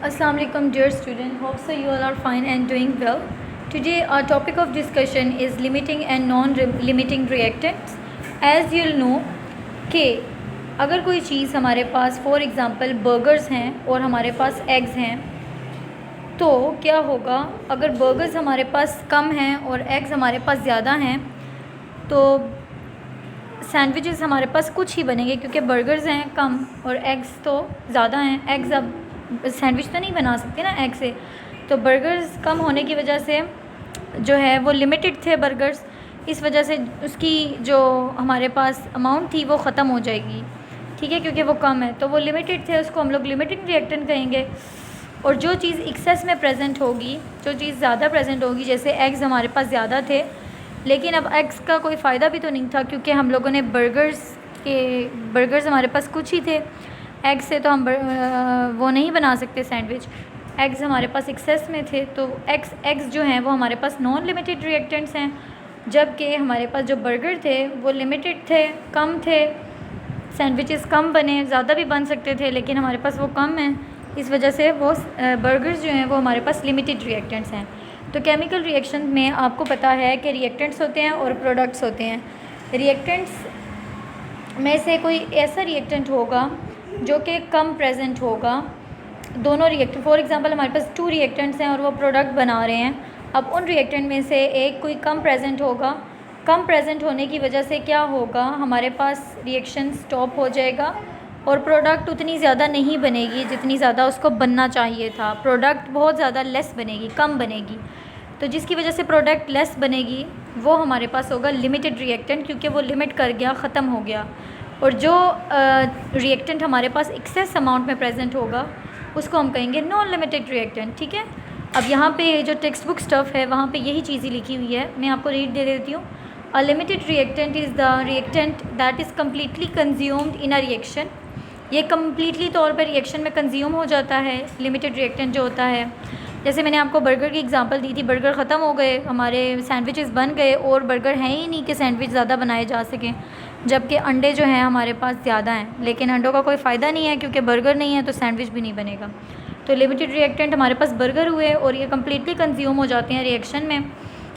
Assalamu alaikum dear student, hope so you all are fine and doing well. Today our topic of discussion is limiting and non-limiting reactants. As you'll know कि अगर कोई चीज़ हमारे पास for example burgers हैं और हमारे पास eggs हैं, तो क्या होगा अगर बर्गर्स हमारे पास कम हैं और एग्स हमारे पास ज़्यादा हैं, तो सैंडविचेस हमारे पास कुछ ही बनेंगे क्योंकि बर्गर्स हैं कम और एग्स तो ज़्यादा हैं। एग्स अब सैंडविच तो नहीं बना सकते ना एग से, तो बर्गर्स कम होने की वजह से जो है वो लिमिटेड थे बर्गर्स, इस वजह से उसकी जो हमारे पास अमाउंट थी वो ख़त्म हो जाएगी, ठीक है, क्योंकि वो कम है तो वो लिमिटेड थे, उसको हम लोग लिमिटिंग रिएक्टेंट कहेंगे। और जो चीज़ एक्सेस में प्रेजेंट होगी, जो चीज़ ज़्यादा प्रेजेंट होगी, जैसे एग्स हमारे पास ज़्यादा थे लेकिन अब एग्स का कोई फ़ायदा भी तो नहीं था क्योंकि हम लोगों ने बर्गर्स हमारे पास कुछ ही थे, एग से तो हम वो नहीं बना सकते सैंडविच। एग्स हमारे पास एक्सेस में थे तो एग्स जो हैं वो हमारे पास नॉन लिमिटेड रिएक्टेंट्स हैं, जबकि हमारे पास जो बर्गर थे वो लिमिटेड थे, कम थे। सैंडविचेस कम बने, ज़्यादा भी बन सकते थे लेकिन हमारे पास वो कम हैं, इस वजह से वो बर्गर्स जो हैं वो हमारे पास लिमिटेड रिएक्टेंट्स हैं। तो केमिकल रिएक्शन में आपको पता है कि रिएक्टेंट्स होते हैं और प्रोडक्ट्स होते हैं। रिएक्टेंट्स में से कोई ऐसा रिएक्टेंट होगा जो कि कम प्रेजेंट होगा। दोनों रिएक्टेंट फॉर एग्जांपल हमारे पास 2 रिएक्टेंट्स हैं और वो प्रोडक्ट बना रहे हैं। अब उन रिएक्टेंट में से एक कोई कम प्रेजेंट होगा, कम प्रेजेंट होने की वजह से क्या होगा, हमारे पास रिएक्शन स्टॉप हो जाएगा और प्रोडक्ट उतनी ज़्यादा नहीं बनेगी जितनी ज़्यादा उसको बनना चाहिए था। प्रोडक्ट बहुत ज़्यादा लेस बनेगी, कम बनेगी, तो जिसकी वजह से प्रोडक्ट लेस बनेगी वो हमारे पास होगा लिमिटेड रिएक्टेंट, क्योंकि वो लिमिट कर गया, ख़त्म हो गया। और जो रिएक्टेंट हमारे पास एक्सेस अमाउंट में प्रेजेंट होगा उसको हम कहेंगे नॉन लिमिटेड रिएक्टेंट, ठीक है। अब यहाँ पे जो टेक्स्ट बुक स्टफ़ है वहाँ पे यही चीज़ें लिखी हुई है, मैं आपको रीड दे देती हूँ। अ limited reactant is the reactant that is completely consumed in a reaction. ये कम्प्लीटली तौर पर रिएक्शन में कंज्यूम हो जाता है लिमिटेड रिएक्टेंट जो होता है। जैसे मैंने आपको बर्गर की एग्जांपल दी थी, बर्गर ख़त्म हो गए, हमारे सैंडविचेस बन गए और बर्गर हैं ही नहीं कि सैंडविच ज़्यादा बनाए जा सकें, जबकि अंडे जो हैं हमारे पास ज़्यादा हैं, लेकिन अंडों का कोई फ़ायदा नहीं है क्योंकि बर्गर नहीं है तो सैंडविच भी नहीं बनेगा। तो लिमिटेड रिएक्टेंट हमारे पास बर्गर हुए और ये कम्प्लीटली कंज्यूम हो जाते हैं रिएक्शन में।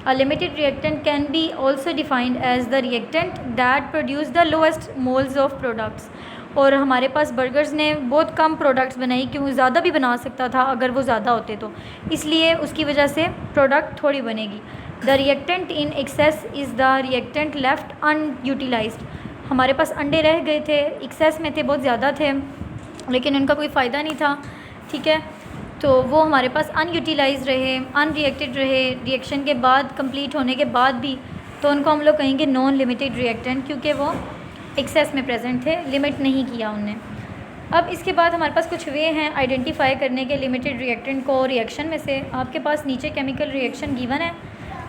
A limited reactant can be also defined as the reactant that produce the lowest moles of products. और हमारे पास बर्गर्स ने बहुत कम प्रोडक्ट्स बनाई, क्यों, ज़्यादा भी बना सकता था अगर वो ज़्यादा होते तो, इसलिए उसकी वजह से प्रोडक्ट थोड़ी बनेगी। The reactant in excess is the reactant left unutilised. हमारे पास अंडे रह गए थे, एक्सेस में थे, बहुत ज़्यादा थे लेकिन उनका कोई फ़ायदा नहीं था, ठीक है, तो वो हमारे पास अनयूटिलाइज रहे, अनरिएक्टेड रहे रिएक्शन के बाद, कंप्लीट होने के बाद भी, तो उनको हम लोग कहेंगे नॉन लिमिटेड रिएक्टेंट, क्योंकि वो एक्सेस में प्रेजेंट थे, लिमिट नहीं किया उनने। अब इसके बाद हमारे पास कुछ वे हैं आइडेंटिफाई करने के लिमिटेड रिएक्टेंट को रिएक्शन में से। आपके पास नीचे केमिकल रिएक्शन गिवन है,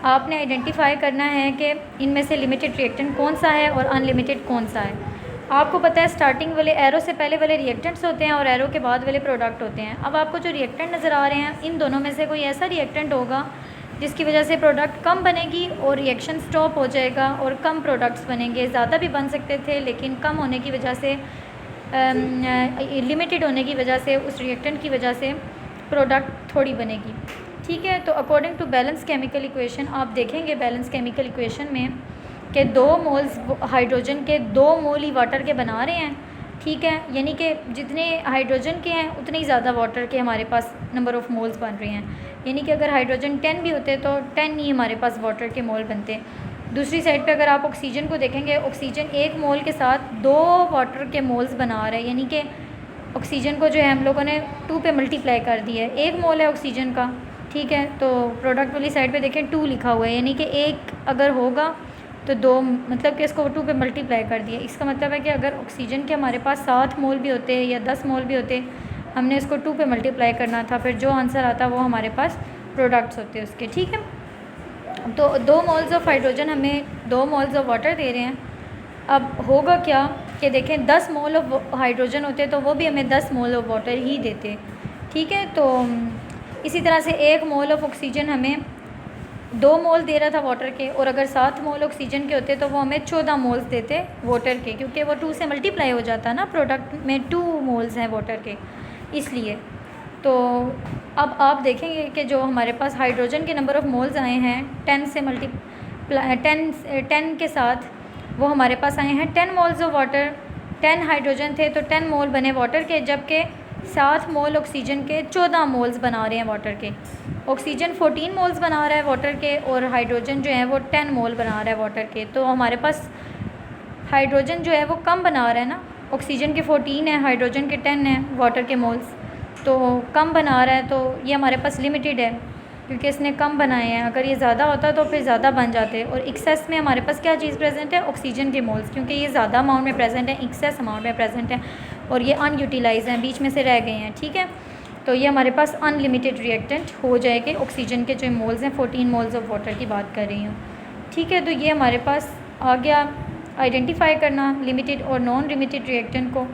आपने आइडेंटिफाई करना है कि इनमें से लिमिटेड रिएक्टेंट कौन सा है और अनलिमिटेड कौन सा है। आपको पता है स्टार्टिंग वाले एरो से पहले वाले रिएक्टेंट्स होते हैं और एरो के बाद वाले प्रोडक्ट होते हैं। अब आपको जो रिएक्टेंट नज़र आ रहे हैं इन दोनों में से कोई ऐसा रिएक्टेंट होगा जिसकी वजह से प्रोडक्ट कम बनेगी और रिएक्शन स्टॉप हो जाएगा और कम प्रोडक्ट्स बनेंगे। ज़्यादा भी बन सकते थे लेकिन कम होने की वजह से, लिमिटेड होने की वजह से, उस रिएक्टेंट की वजह से प्रोडक्ट थोड़ी बनेगी, ठीक है। तो according to balance chemical equation आप देखेंगे बैलेंस केमिकल इक्वेशन में कि 2 मोल्स हाइड्रोजन के 2 मोल ही वाटर के बना रहे हैं, ठीक है, यानी कि जितने हाइड्रोजन के हैं उतने ही ज़्यादा वाटर के हमारे पास नंबर ऑफ़ मोल्स बन रहे हैं, यानी कि अगर हाइड्रोजन 10 भी होते तो 10 ही हमारे पास वाटर के मोल बनते। दूसरी साइड पे अगर आप ऑक्सीजन को देखेंगे, ऑक्सीजन 1 मोल के साथ 2 वाटर के मोल्स बना रहे हैं, यानी कि ऑक्सीजन को जो है हम लोगों ने 2 पे मल्टीप्लाई कर दिया है। 1 मोल है ऑक्सीजन का, ठीक है, तो प्रोडक्ट वाली साइड पे देखें 2 लिखा हुआ है, यानी कि 1 अगर होगा तो 2, मतलब कि इसको 2 पे मल्टीप्लाई कर दिया। इसका मतलब है कि अगर ऑक्सीजन के हमारे पास 7 मोल भी होते या 10 मोल भी होते, हमने इसको 2 पे मल्टीप्लाई करना था, फिर जो आंसर आता वो हमारे पास प्रोडक्ट्स होते उसके, ठीक है। तो 2 मोल्स ऑफ हाइड्रोजन हमें 2 मोल्स ऑफ वाटर दे रहे हैं। अब होगा क्या कि देखें 10 मोल ऑफ हाइड्रोजन होते तो वो भी हमें 10 मोल ऑफ वाटर ही देते, ठीक है। तो इसी तरह से 1 मोल ऑफ ऑक्सीजन हमें 2 मोल दे रहा था वाटर के, और अगर 7 मोल ऑक्सीजन के होते तो वो हमें 14 मोल्स देते वाटर के, क्योंकि वो 2 से मल्टीप्लाई हो जाता है ना, प्रोडक्ट में 2 मोल्स हैं वाटर के, इसलिए। तो अब आप देखेंगे कि जो हमारे पास हाइड्रोजन के नंबर ऑफ़ मोल्स आए हैं 10 से 10 के साथ, वो हमारे पास आए हैं 10 मोल्स ऑफ वाटर। 10 हाइड्रोजन थे तो 10 मोल बने वाटर के, जबकि 7 मोल ऑक्सीजन के 14 मोल्स बना रहे हैं वाटर के। ऑक्सीजन 14 मोल्स बना रहा है वाटर के, और हाइड्रोजन जो है वो 10 मोल बना रहा है वाटर के। तो हमारे पास हाइड्रोजन जो है वो कम बना रहा है ना, ऑक्सीजन के 14 है, हाइड्रोजन के 10 है वाटर के मोल्स, तो कम बना रहा है। तो ये हमारे पास लिमिटेड है क्योंकि इसने कम बनाए हैं। अगर ये ज़्यादा होता तो फिर ज़्यादा बन जाते। और एक्सेस में हमारे पास क्या चीज़ प्रेजेंट है, ऑक्सीजन के मोल्स, क्योंकि ये ज़्यादा अमाउंट में प्रेजेंट है, एक्सेस अमाउंट में प्रेजेंट है, और ये अनयूटिलाइज हैं, बीच में से रह गए हैं। ठीक है, तो ये हमारे पास अनलिमिटेड रिएक्टेंट हो जाएंगे। ऑक्सीजन के जो मोल्स हैं 14 मोल्स ऑफ वाटर की बात कर रही हूँ। ठीक है, तो ये हमारे पास आ गया आइडेंटिफाई करना लिमिटेड और नॉन लिमिटेड रिएक्टेंट को।